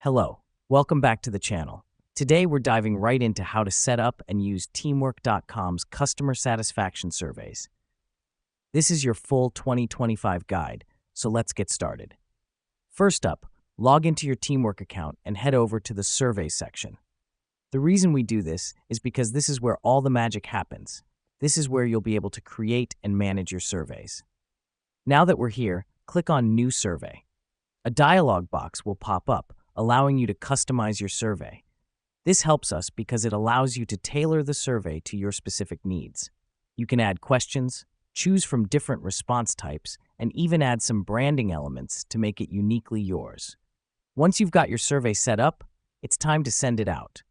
Hello, welcome back to the channel. Today we're diving right into how to set up and use Teamwork.com's customer satisfaction surveys. This is your full 2025 guide, so let's get started. First up, log into your Teamwork account and head over to the Surveys section. The reason we do this is because this is where all the magic happens. This is where you'll be able to create and manage your surveys. Now that we're here, click on New Survey. A dialog box will pop up, allowing you to customize your survey. This helps us because it allows you to tailor the survey to your specific needs. You can add questions, choose from different response types, and even add some branding elements to make it uniquely yours. Once you've got your survey set up, it's time to send it out.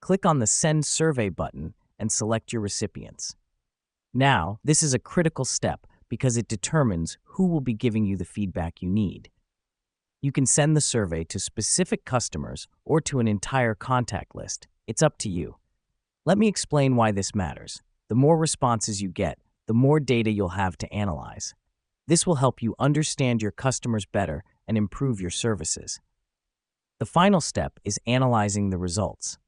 Click on the Send Survey button and select your recipients. Now, this is a critical step because it determines who will be giving you the feedback you need. You can send the survey to specific customers or to an entire contact list. It's up to you. Let me explain why this matters. The more responses you get, the more data you'll have to analyze. This will help you understand your customers better and improve your services. The final step is analyzing the results.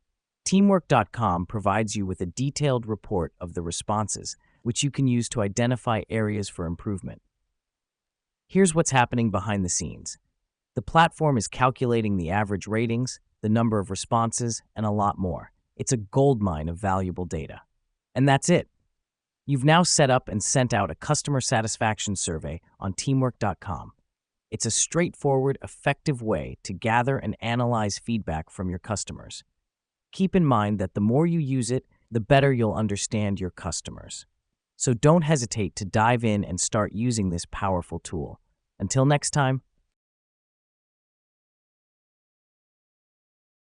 Teamwork.com provides you with a detailed report of the responses, which you can use to identify areas for improvement. Here's what's happening behind the scenes. The platform is calculating the average ratings, the number of responses, and a lot more. It's a goldmine of valuable data. And that's it. You've now set up and sent out a customer satisfaction survey on Teamwork.com. It's a straightforward, effective way to gather and analyze feedback from your customers. Keep in mind that the more you use it, the better you'll understand your customers. So don't hesitate to dive in and start using this powerful tool. Until next time,